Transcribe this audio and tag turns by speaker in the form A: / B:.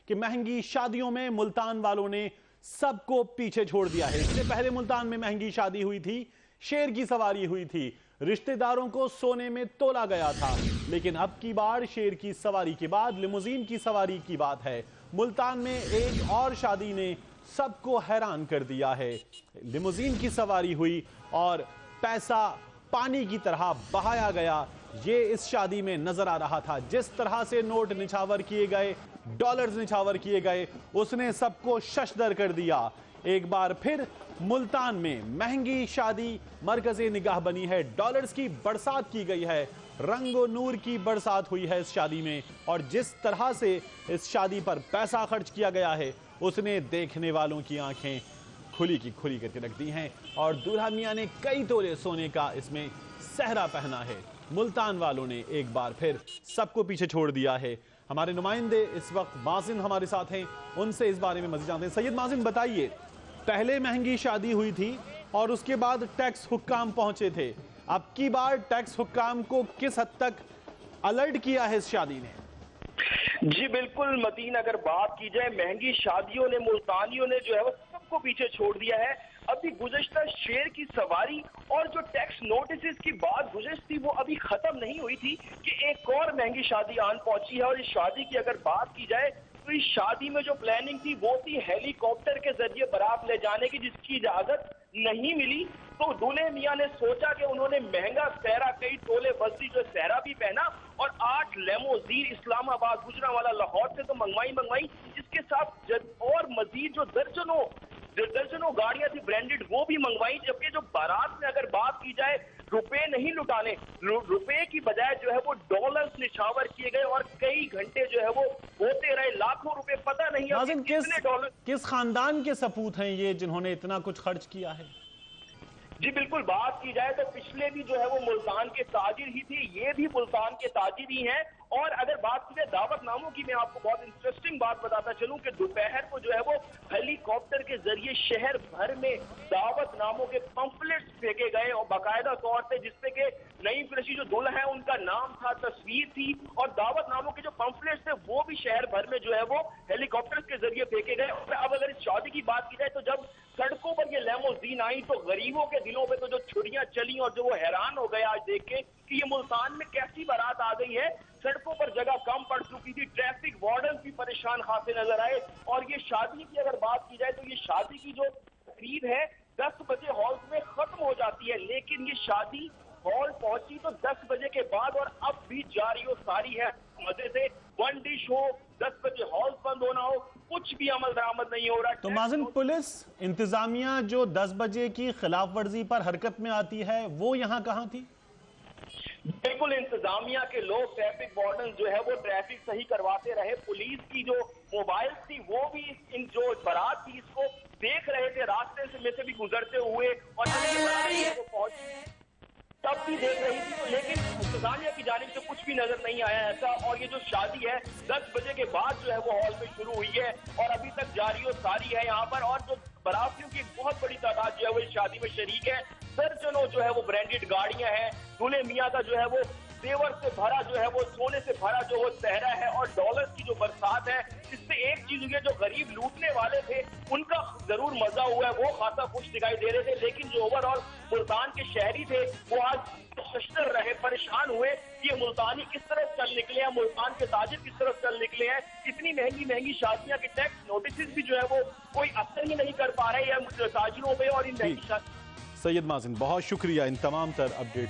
A: کہ مہنگی شادیوں میں ملتان والوں نے سب کو پیچھے چھوڑ دیا ہے۔ اس سے پہلے ملتان میں مہنگی شادی ہوئی تھی، شیر کی سواری ہوئی تھی، رشتہ داروں کو سونے میں تولا گیا تھا، لیکن اب کی بار شیر کی سواری کے بعد لیموزین کی سواری کی بات ہے۔ ملتان میں ایک اور شادی نے سب کو حیران کر دیا ہے۔ لیموزین کی سواری ہوئی اور پیسہ پانی کی طرح بہایا گیا، یہ اس شادی میں نظر آ رہا تھا۔ جس طرح سے نوٹ نچھاور کیے گئے، ڈالرز نچھاور کیے گئے، اس نے سب کو ششدر کر دیا۔ ایک بار پھر ملتان میں مہنگی شادی مرکز نگاہ بنی ہے، ڈالرز کی برسات کی گئی ہے، رنگ و نور کی برسات ہوئی ہے اس شادی میں، اور جس طرح سے اس شادی پر پیسہ خرچ کیا گیا ہے اس نے دیکھنے والوں کی آنکھیں کھلی کی کھلی کر کے رکھ دی ہیں، اور دولہا میاں نے کئی تولے سونے کا اس میں سہرا پہنا ہے۔ ملتان والوں نے ایک بار پھر سب کو پیچھے چھوڑ دیا ہے۔ ہمارے نمائندے اس وقت مازن ہمارے ساتھ ہیں، ان سے اس بارے میں مزید جانتے ہیں۔ سید مازن بتائیے، پہلے مہنگی شادی ہوئی تھی اور اس کے بعد ٹیکس حکام پہنچے تھے، اب کی بار ٹیکس حکام کو کس حد تک الرٹ کیا ہے اس شادی نے؟
B: جی بالکل متین، اگر بات کی جائے مہنگی شادیوں نے ملتانیوں نے جو ہے وہ سب کو پیچھے چھوڑ دیا ہے۔ ابھی گزشتہ شیر کی سواری اور جو ٹیکس نوٹسز کی بات گزشت تھی وہ ابھی ختم نہیں ہوئی تھی کہ ایک اور مہنگی شادی آن پہنچی ہے، اور اس شادی کی اگر بات کی جائے تو اس شادی میں جو پلاننگ تھی وہ تھی ہیلی کاپٹر کے ذریعے بارات لے جانے کی، جس کی اجازت نہیں ملی، تو دولہے میاں نے سوچا کہ انہوں نے مہنگا سہرا، کئی تولے وزنی جو سہرا بھی پہنا، اور 8 لیموزین اسلام آباد، گجرانوالہ، لاہور سے تو منگوائی، اس کے ساتھ اور مزید جو درجنوں گاڑیاں تھی برانڈڈ وہ بھی منگوائی، جبکہ جو بارات میں اگر بات کی جائے روپے نہیں لٹانے، روپے کی بجائے جو ہے وہ ڈالرز نچھاور کیے گئے، اور کئی گھنٹے جو ہے وہ ہوتے رہے، لاکھوں روپے، پتہ نہیں کتنے ڈالر۔
A: کس خاندان کے سپوت ہیں یہ جنہوں نے اتنا کچھ خرچ کیا ہے؟
B: جی بالکل، بات کی جائے تو پچھلے بھی جو ہے وہ ملتان کے تاجر ہی تھے، یہ بھی ملتان کے تاجر ہی ہیں۔ اور اگر بات کی جائے دعوت ناموں کی، میں آپ کو بہت انٹرسٹنگ بات بتاتا چلوں کہ دوپہر کو جو ہے وہ ہیلی کاپٹر کے ذریعے شہر بھر میں دعوت ناموں کے پمفلٹس پھینکے گئے، اور باقاعدہ طور سے جس پہ کہ نئی فرشی جو دلہا ہے ان کا نام تھا، تصویر تھی، اور دعوت ناموں کے جو پمفلٹس تھے وہ بھی شہر بھر میں جو ہے وہ ہیلی کاپٹر کے ذریعے پھینکے گئے۔ اب اگر اس شادی کی بات کی جائے تو جب سڑکوں پر یہ لیموزین آئی تو غریبوں کے دلوں پہ تو جو چھڑیاں چلی، اور جو وہ حیران ہو گئے آج دیکھ کے کہ یہ ملتان میں کیسی بارات آ گئی ہے۔ سڑکوں پر جگہ کم پڑ چکی تھی، ٹریفک وارڈن بھی پریشان خاصے نظر آئے۔ اور یہ شادی کی اگر بات کی جائے تو یہ شادی کی جو تقریب ہے 10 بجے ہال میں ختم ہو جاتی ہے، لیکن یہ شادی ہال پہنچی تو 10 بجے کے بعد، اور اب بھی جاری و ساری ہے۔ مزے سے ون ڈش ہو، 10 بجے ہال بند ہونا ہو، کچھ بھی عمل درآمد نہیں ہو رہا۔
A: تو مازن، پولیس انتظامیہ جو 10 بجے کی خلاف ورزی پر حرکت میں آتی ہے وہ یہاں کہاں تھی؟
B: بالکل، انتظامیہ کے لوگ، ٹریفک وارڈن جو ہے وہ ٹریفک صحیح کرواتے رہے، پولیس کی جو موبائل تھی وہ بھی ان جو بارات تھی اس کو دیکھ رہے تھے، راستے میں سے بھی گزرتے ہوئے، اور تب بھی دیکھ رہی تھی، لیکن انتظامیہ کی جانب سے کچھ بھی نظر نہیں آیا ایسا۔ اور یہ جو شادی ہے 10 بجے کے بعد جو ہے وہ ہال میں شروع ہوئی ہے، اور ابھی تک جاری و ساری ہے یہاں پر، اور جو براتیوں کی ایک بہت بڑی تعداد جو ہے وہ اس شادی میں شریک ہے۔ درجنوں جو ہے وہ برانڈڈ گاڑیاں ہیں، دولہے میاں کا جو ہے وہ زیور سے بھرا جو ہے وہ سونے سے بھرا جو وہ سہرا ہے، اور ڈالرز کی جو برسات ہے، اس سے ایک چیز ہوئی ہے، جو غریب لوٹنے والے تھے ان کا ضرور مزہ ہوا ہے، وہ خاصا خوش دکھائی دے رہے تھے، لیکن جو اوور آل ملتان کے شہری تھے وہ آج ششدر رہے، پریشان ہوئے کہ یہ ملتانی کس طرح چل نکلے ہیں، ملتان کے تاجر کس طرح چل نکلے ہیں، اتنی مہنگی شادیاں کے ٹیکس نوٹسز بھی جو ہے وہ کوئی اثر ہی نہیں کر پا رہے ہیں تاجروں پہ، اور ان مہنگی شادیوں۔
A: سید مازن، بہت شکریہ ان تمام تر اپڈیٹ